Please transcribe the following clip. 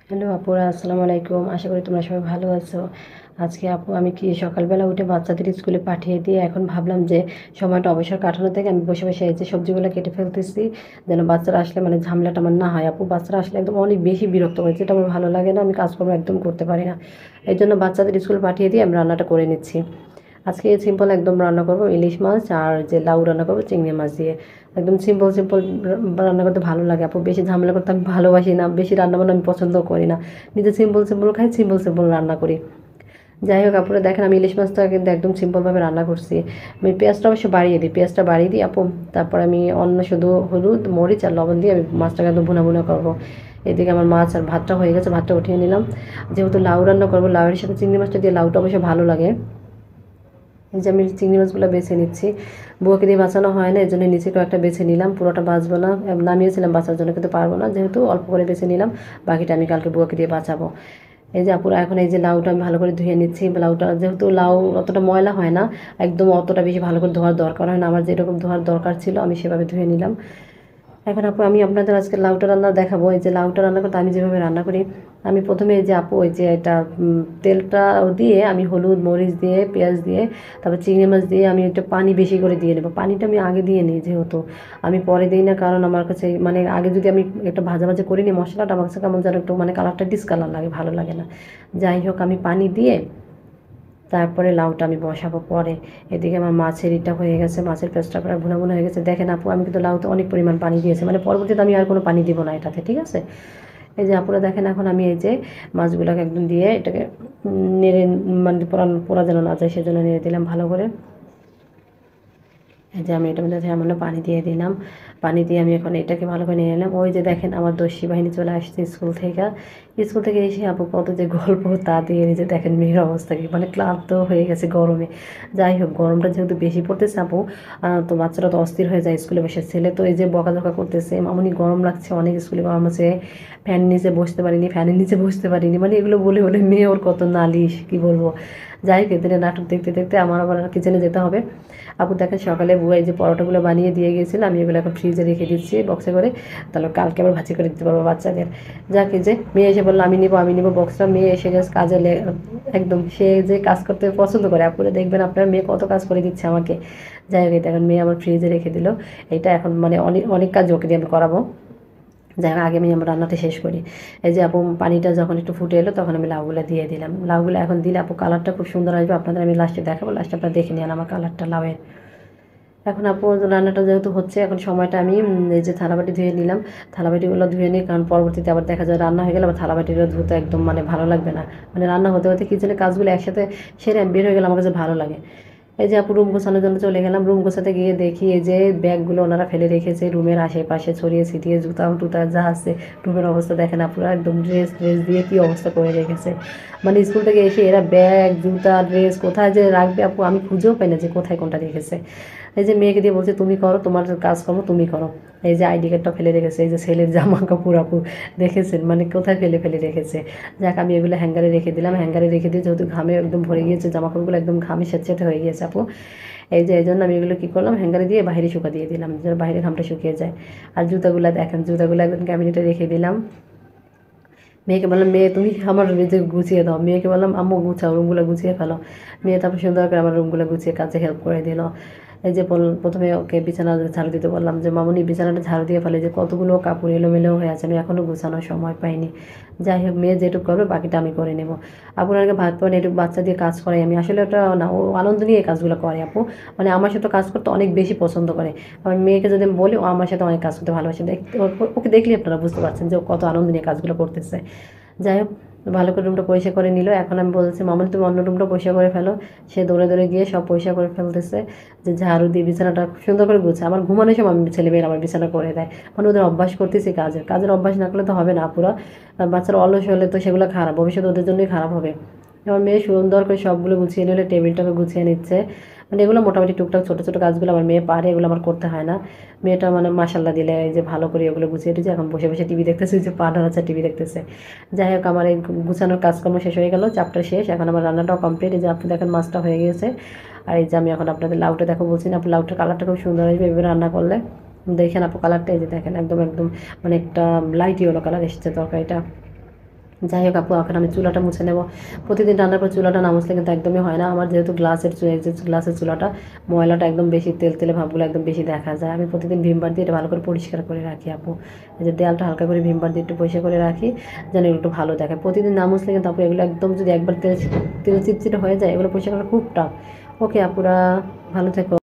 Hello আপুরা, আসসালামু আলাইকুম। আশা করি তোমরা সবাই ভালো আছো। আজকে আপু আমি কি সকালবেলা উঠে বাচ্চাদের স্কুলে পাঠিয়ে দিয়ে এখন ভাবলাম যে সময়টা অবসর কাটানো থেকে আমি বসে বসে এই যে সবজিগুলো কেটে ফেলতেছি, যেন বাচ্চারা আসলে মানে ঝামেলাটা আমার না হয়। আপু বাচ্চারা আসলে একদম অনেক বেশি বিরক্ত করে, যেটা আমার ভালো লাগে না, আমি কাজকর্ম একদম করতে পারি না। এই জন্য বাচ্চাদের স্কুলে পাঠিয়ে দিয়ে আমি রান্নাটা করে নিচ্ছি। আজকে সিম্পল একদম রান্না করব ইলিশ মাছ, আর যে লাউ রান্না করবো চিংড়ি মাছ দিয়ে। একদম সিম্পল সিম্পল রান্না করতে ভালো লাগে আপু, বেশি ঝামেলা করতে আমি ভালোবাসি না, বেশি রান্না বান্না আমি পছন্দও করি না। নিজে সিম্পল সিম্পল খাই, সিম্পল সিম্পল রান্না করি। যাই হোক আপুরা, দেখেন আমি ইলিশ মাছটা কিন্তু একদম সিম্পলভাবে রান্না করছি। আমি পেঁয়াজটা অবশ্য বাড়িয়ে দিই, পেঁয়াজটা বাড়িয়ে দিই আপু। তারপর আমি অন্য শুধু হলুদ মরিচ আর লবণ দিয়ে আমি মাছটাকে একদম ভুনা ভুনা করবো। এদিকে আমার মাছ আর ভাতটা হয়ে গেছে, ভাতটা উঠিয়ে নিলাম। যেহেতু লাউ রান্না করবো, লাউয়ের সাথে চিংড়ি মাছটা দিয়ে লাউটা অবশ্য ভালো লাগে। এই যে আমি চিংড়ি মাছগুলো বেছে নিচ্ছি, বুয়াকে দিয়ে বাঁচানো হয় না, এই জন্য নিচে কয়েকটা বেছে নিলাম, পুরোটা বাঁচবো না। নামিয়েছিলাম বাঁচার জন্য, কিন্তু পারবো না, যেহেতু অল্প করে বেছে নিলাম। বাকিটা আমি কালকে বুয়াকে দিয়ে বাঁচাবো। এই যে আপুরা, এখন এই যে লাউটা আমি ভালো করে ধুয়ে নিচ্ছি। লাউটা যেহেতু লাউ অতটা ময়লা হয় না, একদম অতটা বেশি ভালো করে ধোয়ার দরকার হয় না, আমার যেরকম ধোয়ার দরকার ছিল আমি সেভাবে ধুয়ে নিলাম। এখন আপু আমি আপনাদের আজকে লাউটা রান্না দেখাবো। এই যে লাউটা রান্না করতে আমি যেভাবে রান্না করি, আমি প্রথমে এই যে আপু ওই যে এটা তেলটা দিয়ে আমি হলুদ মরিচ দিয়ে পেঁয়াজ দিয়ে তারপর চিংড়ি মাছ দিয়ে আমি একটু পানি বেশি করে দিয়ে নেবো। পানিটা আমি আগে দিয়ে নিই, যেহেতু আমি পরে দিই না, কারণ আমার কাছে মানে আগে যদি আমি একটা ভাজা ভাজা করে নিই মশলাটা, আমার কাছে কেমন যেন একটু মানে কালারটা ডিসকালার লাগে, ভালো লাগে না। যাই হোক, আমি পানি দিয়ে তারপরে লাউটা আমি বসাবো পরে। এদিকে আমার মাছের ইটা হয়ে গেছে, মাছের পেস্টটা প্রায় ভুনা ভুনা হয়ে গেছে। দেখেন আপু, আমি কিন্তু লাউতে অনেক পরিমাণ পানি দিয়েছি, মানে পরবর্তীতে আমি আর কোনো পানি দিব না এটাতে, ঠিক আছে? এই যে আপুরা দেখেন, এখন আমি এই যে মাছগুলোকে একদম দিয়ে এটাকে নেড়ে, মানে পোড়া পোড়া যেন না যায় সেজন্য নেড়ে দিলাম ভালো করে। এই যে আমি এটার মধ্যে সামান্য পানি দিয়ে দিলাম। পানি দিয়ে আমি এখন এটাকে ভালো করে নিয়ে নিলাম। ওই যে দেখেন আমার দস্যি বাহিনী চলে আসছে স্কুল থেকে এসে আপু কত যে গল্প তা দিয়ে, এই যে দেখেন মেয়ের অবস্থা কি, মানে ক্লান্ত হয়ে গেছে গরমে। যাই হোক, গরমটা যেহেতু বেশি পড়তেছে আপু, তো বাচ্চারা তো অস্থির হয়ে যায় স্কুলে বসে। ছেলে তো এই যে বকাঝকা করতেছে, মামুনি গরম লাগছে অনেক, স্কুলে গরম আছে, ফ্যান নিচে বসতে পারিনি, ফ্যানের নিচে বসতে পারিনি, মানে এগুলো বলে বলে মেয়ে ওর কত নালিশ কি বলবো। যাই হোক, এদিনে নাটক দেখতে দেখতে আমার আবার কিচেনে যেতে হবে। আপু দেখেন সকালে বুয়া এই যে পরোটাগুলো বানিয়ে দিয়ে গিয়েছিল, আমি এগুলো এখন ফ্রিজে রেখে দিচ্ছি বক্সে করে, তাহলে কালকে আবার ভাজি করে দিতে পারবো বাচ্চাদের। যাকে যে মেয়ে এসে বললো আমি নিবো বক্সটা। মেয়ে এসে গেছে কাজে একদম সে যে কাজ করতে পছন্দ করে, আপুরে দেখবেন আপনার মেয়ে কত কাজ করে দিচ্ছে আমাকে। যাই হোক, এটা এখন মেয়ে আমার ফ্রিজে রেখে দিল। এটা এখন মানে অনেক অনেক কাজ ওকে দিয়ে আমি করাবো। যাই হোক, আগে আমি আমার রান্নাটা শেষ করি। এই যে আপু পানিটা যখন একটু ফুটে এলো, তখন আমি লাউগুলো দিয়ে দিলাম। লাউগুলো এখন দিলে আপু কালারটা খুব সুন্দর আসবে, আপনাদের আমি লাস্টে দেখাবো, লাস্টে আপনারা দেখে নিন আমার কালারটা লাউয়ের। এখন আপু রান্নাটা যেহেতু হচ্ছে, এখন সময়টা আমি এই যে থালাবাটি ধুয়ে নিলাম। থালাবাটিগুলো ধুয়ে নিই, কারণ পরবর্তীতে আবার দেখা যায় রান্না হয়ে গেলে আবার থালাবাটিগুলো ধুতে একদম মানে ভালো লাগবে না। মানে রান্না হতে হতে কিচেনের কাজগুলো একসাথে সেরে আমি বের হয়ে গেলে আমার কাছে ভালো লাগে। এই যে আপু রুম গোছানোর জন্য চলে গেলাম, রুম গোছাতে গিয়ে দেখি এই যে ব্যাগগুলো ওনারা ফেলে রেখেছে রুমের আশেপাশে ছড়িয়ে ছিটিয়ে, জুতা টুতা যা আছে। রুমের অবস্থা দেখেন আপুরা, একদম ড্রেস ড্রেস দিয়ে কী অবস্থা করে রেখেছে। মানে স্কুল থেকে এসে এরা ব্যাগ জুতা ড্রেস কোথায় যে রাখবে আপু, আমি খুঁজেও পাই না যে কোথায় কোনটা রেখেছে। এই যে মেয়েকে দিয়ে বলছে তুমি করো, তোমার কাজকর্ম তুমি করো। এই যে আইডি কার্ডটা ফেলে রেখেছে, এই যে ছেলের জামা কাপড় আপু দেখেছেন মানে কোথায় ফেলে ফেলে রেখেছে। যাক, আমি এগুলো হ্যাঙ্গারে রেখে দিলাম। হ্যাঙ্গারে রেখে দিয়ে যেহেতু ঘামে একদম ভরে গিয়েছে, জামা কাপড়গুলো একদম ঘামে স্যাঁতস্যাঁতে হয়ে গিয়েছে আপু। এই যে এই জন্য আমি এগুলো কী করলাম, হ্যাঙ্গারে দিয়ে বাইরে শুকা দিয়ে দিলাম, যেন বাইরে ঘামটা শুকিয়ে যায়। আর জুতাগুলো দেখেন, জুতাগুলো একদম ক্যাবিনেটে রেখে দিলাম। মেয়েকে বললাম মেয়ে তুমি আমার রুমে গুছিয়ে দাও, মেয়েকে বললাম আম্মু গুছাও, রুমগুলো গুছিয়ে ফেলো। মেয়ে তারপর সুন্দর করে আমার রুমগুলো গুছিয়ে কাজে হেল্প করে দিল। এই যে প্রথমে ওকে বিছানা ঝাড়ু দিতে বললাম যে মামুনি বিছানাটা ঝাড়ু দিয়ে ফেলে, যে কতগুলো কাপড় এলোমেলো হয়ে আছে, আমি এখনও গুছানোর সময় পাইনি। যাই হোক, মেয়ে যেটুকু করবে বাকিটা আমি করে নেব। আপনাকে ভাত পান এটুকু বাচ্চা দিয়ে কাজ করাই আমি, আসলে ওটা না, ও আনন্দ নিয়ে এই কাজগুলো করে আপু। মানে আমার সাথে কাজ করতে অনেক বেশি পছন্দ করে। আমার মেয়েকে যদি আমি বলি, ও আমার সাথে অনেক কাজ করতে ভালোবাসে। ওকে দেখলে আপনারা বুঝতে পারছেন যে ও কত আনন্দ নিয়ে কাজগুলো করতেছে। যাই হোক, ভালো করে রুমটা পরিষ্কার করে নিল। এখন আমি বলছি মামনি তুমি অন্য রুমটা পরিষ্কার করে ফেলো। সে দৌড়ে দৌড়ে গিয়ে সব পরিষ্কার করে ফেলতেছে, যে ঝাড়ু দিয়ে বিছানাটা খুব সুন্দর করে গুছে। আমার ঘুমানোর সময় আমি ছেলেমেয়েরা আমার বিছানা করে দেয়, মানে ওদের অভ্যাস করতেছি কাজের কাজের অভ্যাস না করলে তো হবে না পুরো। বাচ্চারা অলস হলে তো সেগুলো খারাপ, ভবিষ্যৎ ওদের জন্যই খারাপ হবে। আমার মেয়ে সুন্দর করে সবগুলো গুছিয়ে নিলে, টেবিলটাকে গুছিয়ে নিচ্ছে। মানে এগুলো মোটামুটি টুকটাক ছোটো ছোটো কাজগুলো আমার মেয়ে পারে, এগুলো আমার করতে হয় না। মেয়েটা মানে মাসাল্লাহ দিলে এই যে ভালো করে ওগুলো গুছিয়ে দিচ্ছে, এখন বসে বসে টিভি দেখতেছে, যে পা নাড়াচ্ছে টিভি দেখতেছে। যাই হোক, আমার এই গুছানোর কাজকর্ম শেষ হয়ে গেল, চ্যাপ্টার শেষ। এখন আমার রান্নাটাও কমপ্লিট। এই যে আপনি দেখেন মাছটা হয়ে গেছে। আর এই যে আমি এখন আপনাদের লাউটা দেখো বলছি না, আপু লাউটার কালারটা খুব সুন্দর আসবে এভাবে রান্না করলে। দেখেন আপু কালারটা, এই যে দেখেন একদম একদম মানে একটা লাইট ইয়েলো কালার এসেছে তরকারিটা। যাই হোক আপু, এখন আমি চুলাটা মুছে নেব। প্রতিদিন রান্নার পর চুলাটা না মুছলে কিন্তু একদমই হয় না। আমার যেহেতু গ্লাসের চুলাটা, ময়লাটা একদম বেশি, তেল তেলে ভাবগুলো একদম বেশি দেখা যায়। আমি প্রতিদিন ভিমবার দিয়ে এটা ভালো করে পরিষ্কার করে রাখি আপু। এই যে দেয়ালটা হালকা করে ভিমবার দিয়ে একটু পরিষ্কার করে রাখি, যেন এগুলো একটু ভালো দেখায়। প্রতিদিন না মুছলে কিন্তু আপু এগুলো একদম, যদি একবার তেল তেল চিটচিটে হয়ে যায়, এগুলো পরিষ্কার করা খুব টাফ। ওকে আপুরা, ভালো থেকো।